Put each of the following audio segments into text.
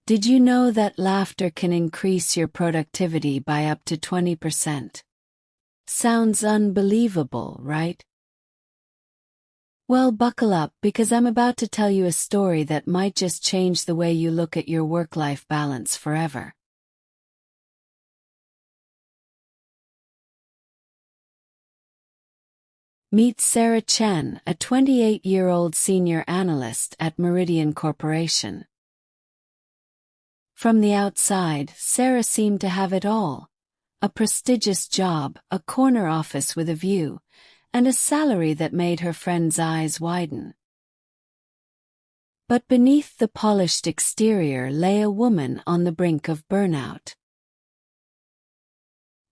Did you know that laughter can increase your productivity by up to 20%? Sounds unbelievable, right? Well, buckle up because I'm about to tell you a story that might just change the way you look at your work-life balance forever. Meet Sarah Chen, a 28-year-old senior analyst at Meridian Corporation. From the outside, Sarah seemed to have it all: a prestigious job, a corner office with a view, and a salary that made her friends' eyes widen. But beneath the polished exterior lay a woman on the brink of burnout.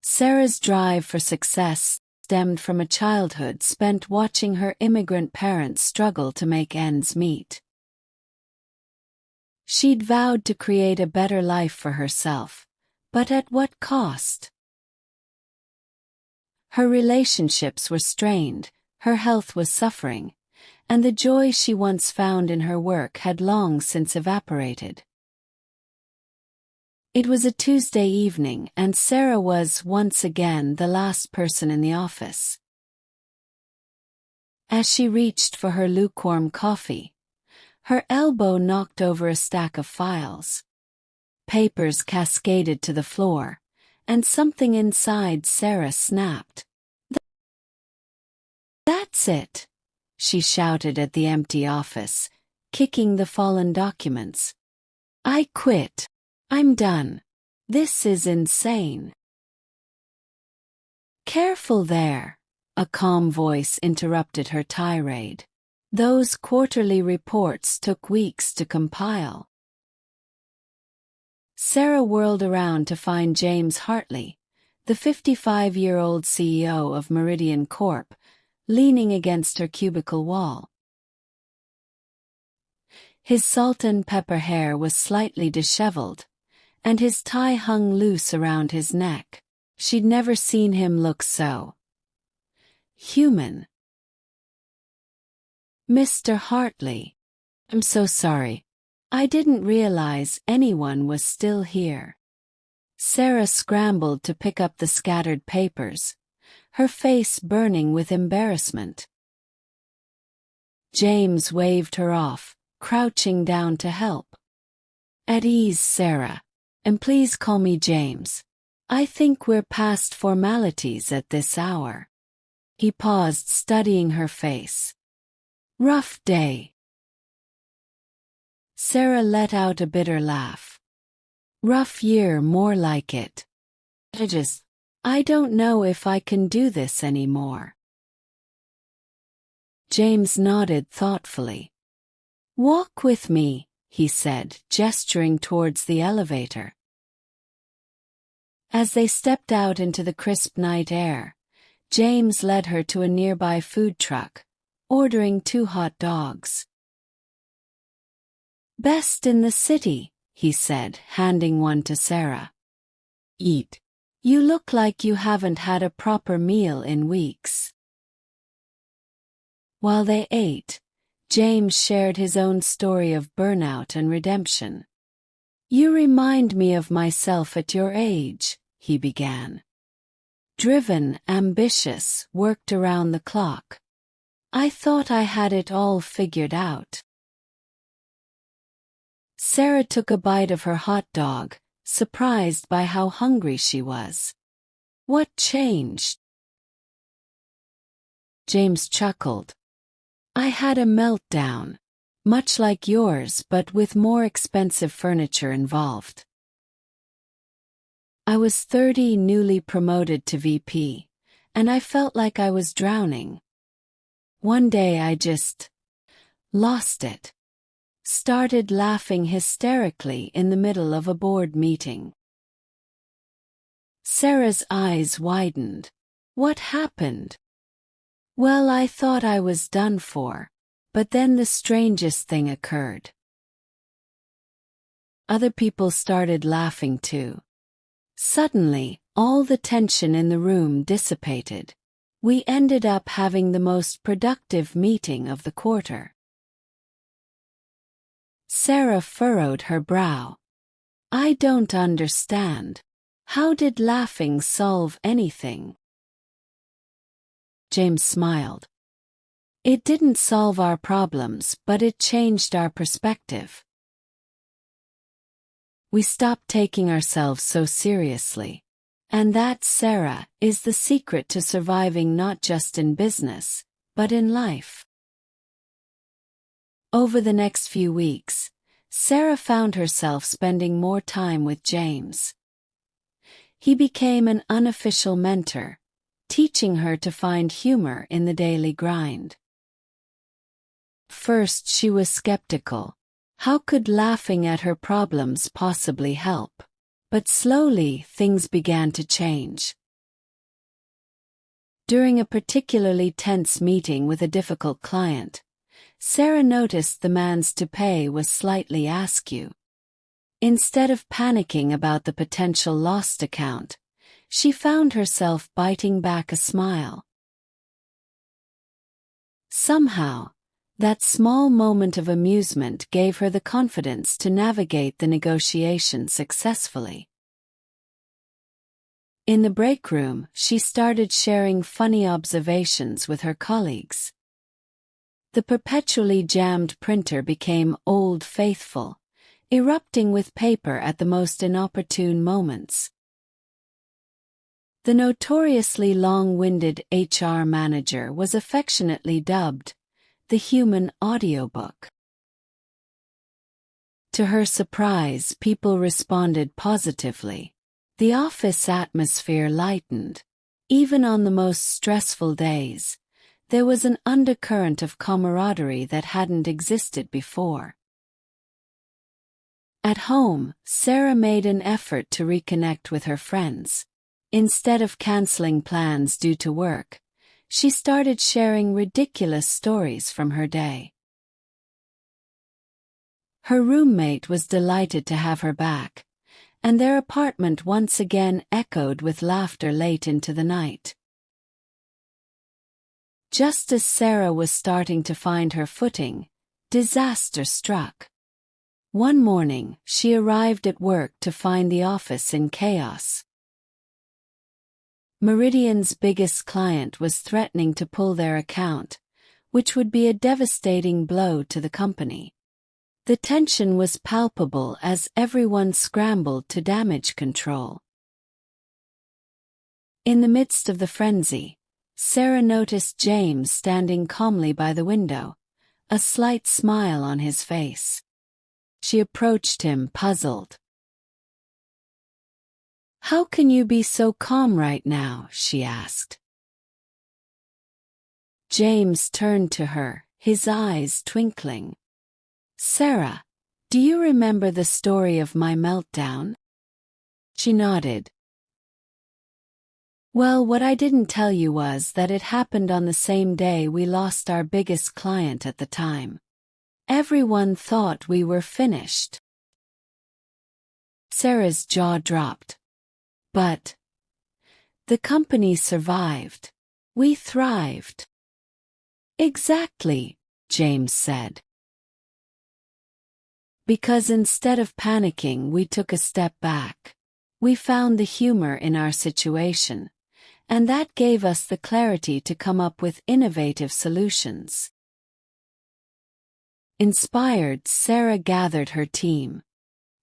Sarah's drive for success stemmed from a childhood spent watching her immigrant parents struggle to make ends meet. She'd vowed to create a better life for herself, but at what cost? Her relationships were strained, her health was suffering, and the joy she once found in her work had long since evaporated. It was a Tuesday evening, and Sarah was, once again, the last person in the office. As she reached for her lukewarm coffee, her elbow knocked over a stack of files. Papers cascaded to the floor, and something inside Sarah snapped. "That's it!" she shouted at the empty office, kicking the fallen documents. "I quit. I'm done. This is insane." "Careful there," a calm voice interrupted her tirade. "Those quarterly reports took weeks to compile." Sarah whirled around to find James Hartley, the 55-year-old CEO of Meridian Corp., leaning against her cubicle wall. His salt and pepper hair was slightly disheveled, and his tie hung loose around his neck. She'd never seen him look so human. "Mr. Hartley, I'm so sorry. I didn't realize anyone was still here." Sarah scrambled to pick up the scattered papers, her face burning with embarrassment. James waved her off, crouching down to help. "At ease, Sarah. And please call me James. I think we're past formalities at this hour." He paused, studying her face. "Rough day." Sarah let out a bitter laugh. "Rough year, more like it. I don't know if I can do this anymore." James nodded thoughtfully. "Walk with me," he said, gesturing towards the elevator. As they stepped out into the crisp night air, James led her to a nearby food truck, ordering 2 hot dogs. "Best in the city," he said, handing one to Sarah. "Eat. You look like you haven't had a proper meal in weeks." While they ate, James shared his own story of burnout and redemption. "You remind me of myself at your age," he began. "Driven, ambitious, worked around the clock. I thought I had it all figured out." Sarah took a bite of her hot dog, surprised by how hungry she was. "What changed?" James chuckled. "I had a meltdown. Much like yours, but with more expensive furniture involved. I was 30, newly promoted to VP, and I felt like I was drowning. One day I just lost it. Started laughing hysterically in the middle of a board meeting." Sarah's eyes widened. "What happened?" "Well, I thought I was done for, but then the strangest thing occurred." Other people started laughing too. Suddenly, all the tension in the room dissipated. "We ended up having the most productive meeting of the quarter." Sarah furrowed her brow. I don't understand. How did laughing solve anything? James smiled. It didn't solve our problems, but it changed our perspective. We stopped taking ourselves so seriously. And that, Sarah, is the secret to surviving not just in business, but in life. Over the next few weeks, Sarah found herself spending more time with James. He became an unofficial mentor, teaching her to find humor in the daily grind. First, she was skeptical. How could laughing at her problems possibly help? But slowly, things began to change. During a particularly tense meeting with a difficult client, Sarah noticed the man's toupee was slightly askew. Instead of panicking about the potential lost account, she found herself biting back a smile. Somehow, that small moment of amusement gave her the confidence to navigate the negotiation successfully. In the break room, she started sharing funny observations with her colleagues. The perpetually jammed printer became Old Faithful, erupting with paper at the most inopportune moments. The notoriously long-winded HR manager was affectionately dubbed the human audiobook. To her surprise, people responded positively. The office atmosphere lightened. Even on the most stressful days, there was an undercurrent of camaraderie that hadn't existed before. At home, Sarah made an effort to reconnect with her friends. Instead of canceling plans due to work, she started sharing ridiculous stories from her day. Her roommate was delighted to have her back, and their apartment once again echoed with laughter late into the night. Just as Sarah was starting to find her footing, disaster struck. One morning, she arrived at work to find the office in chaos. Meridian's biggest client was threatening to pull their account, which would be a devastating blow to the company. The tension was palpable as everyone scrambled to damage control. In the midst of the frenzy, Sarah noticed James standing calmly by the window, a slight smile on his face. She approached him, puzzled. "How can you be so calm right now?" she asked. James turned to her, his eyes twinkling. "Sarah, do you remember the story of my meltdown?" She nodded. "Well, what I didn't tell you was that it happened on the same day we lost our biggest client at the time. Everyone thought we were finished." Sarah's jaw dropped. "But the company survived. We thrived." "Exactly," James said. "Because instead of panicking, we took a step back. We found the humor in our situation, and that gave us the clarity to come up with innovative solutions." Inspired, Sarah gathered her team.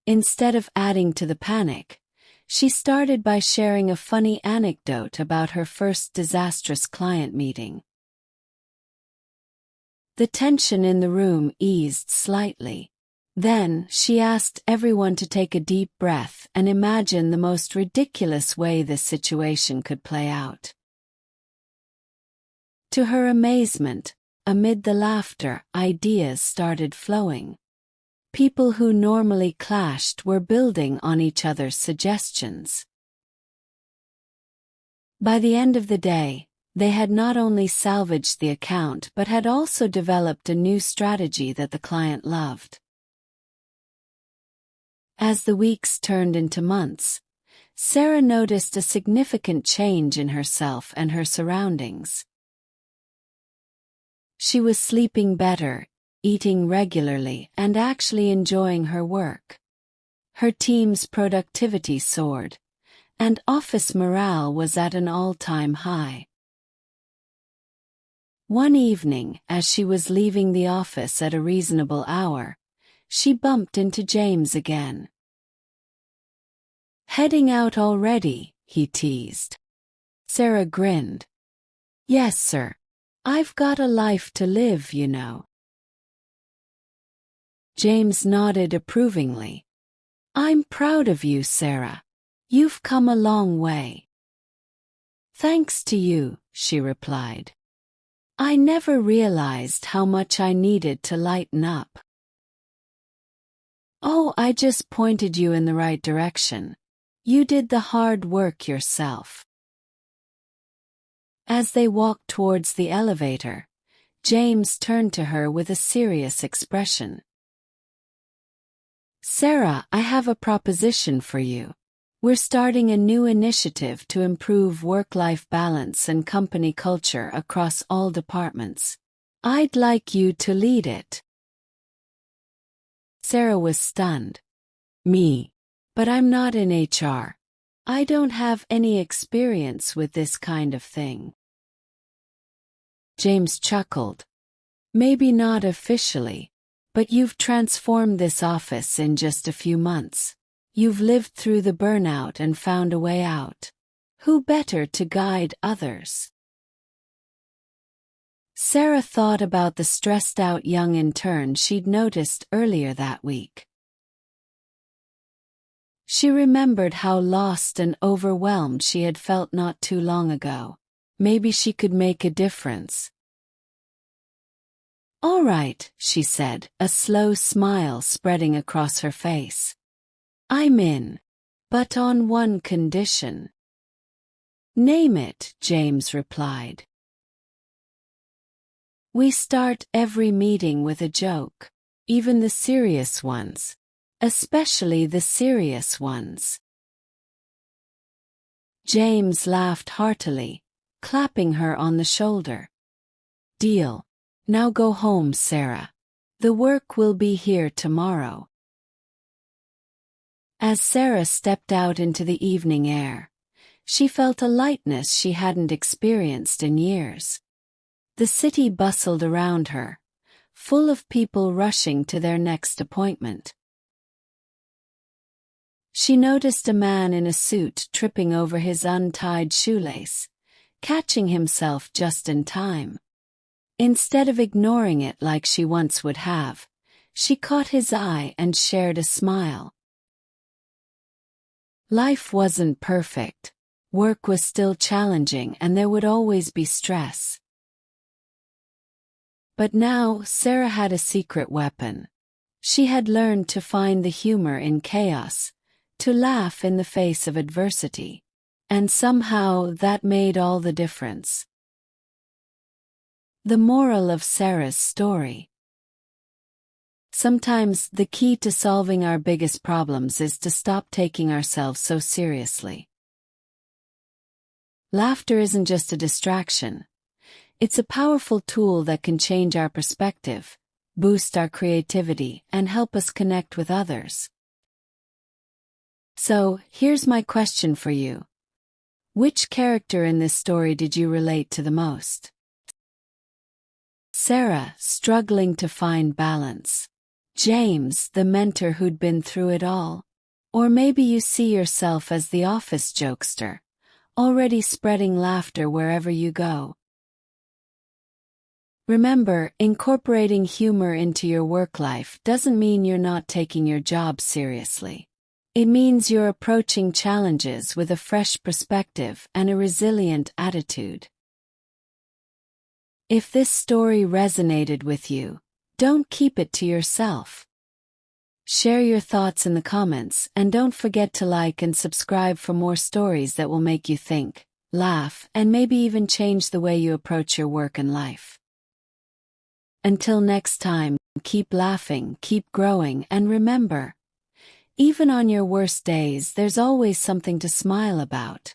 Instead of adding to the panic, she started by sharing a funny anecdote about her first disastrous client meeting. The tension in the room eased slightly. Then, she asked everyone to take a deep breath and imagine the most ridiculous way this situation could play out. To her amazement, amid the laughter, ideas started flowing. People who normally clashed were building on each other's suggestions. By the end of the day, they had not only salvaged the account but had also developed a new strategy that the client loved. As the weeks turned into months, Sarah noticed a significant change in herself and her surroundings. She was sleeping better, eating regularly, and actually enjoying her work. Her team's productivity soared, and office morale was at an all-time high. One evening, as she was leaving the office at a reasonable hour, she bumped into James again. "Heading out already?" he teased. Sarah grinned. "Yes, sir. I've got a life to live, you know." James nodded approvingly. "I'm proud of you, Sarah. You've come a long way." "Thanks to you," she replied. "I never realized how much I needed to lighten up." "Oh, I just pointed you in the right direction. You did the hard work yourself." As they walked towards the elevator, James turned to her with a serious expression. "Sarah, I have a proposition for you. We're starting a new initiative to improve work-life balance and company culture across all departments. I'd like you to lead it." Sarah was stunned. "Me? But I'm not in HR. I don't have any experience with this kind of thing." James chuckled. "Maybe not officially, but you've transformed this office in just a few months. You've lived through the burnout and found a way out. Who better to guide others?" Sarah thought about the stressed-out young intern she'd noticed earlier that week. She remembered how lost and overwhelmed she had felt not too long ago. Maybe she could make a difference. "All right," she said, a slow smile spreading across her face. "I'm in. But on one condition." "Name it," James replied. "We start every meeting with a joke. Even the serious ones. Especially the serious ones." James laughed heartily, clapping her on the shoulder. "Deal. Now go home, Sarah. The work will be here tomorrow." As Sarah stepped out into the evening air, she felt a lightness she hadn't experienced in years. The city bustled around her, full of people rushing to their next appointment. She noticed a man in a suit tripping over his untied shoelace, catching himself just in time. Instead of ignoring it like she once would have, she caught his eye and shared a smile. Life wasn't perfect. Work was still challenging and there would always be stress. But now Sarah had a secret weapon. She had learned to find the humor in chaos, to laugh in the face of adversity. And somehow that made all the difference. The moral of Sarah's story. Sometimes the key to solving our biggest problems is to stop taking ourselves so seriously. Laughter isn't just a distraction. It's a powerful tool that can change our perspective, boost our creativity, and help us connect with others. So, here's my question for you. Which character in this story did you relate to the most? Sarah, struggling to find balance. James, the mentor who'd been through it all. Or maybe you see yourself as the office jokester, already spreading laughter wherever you go. Remember, incorporating humor into your work life doesn't mean you're not taking your job seriously. It means you're approaching challenges with a fresh perspective and a resilient attitude. If this story resonated with you, don't keep it to yourself. Share your thoughts in the comments and don't forget to like and subscribe for more stories that will make you think, laugh, and maybe even change the way you approach your work and life. Until next time, keep laughing, keep growing, and remember, even on your worst days, there's always something to smile about.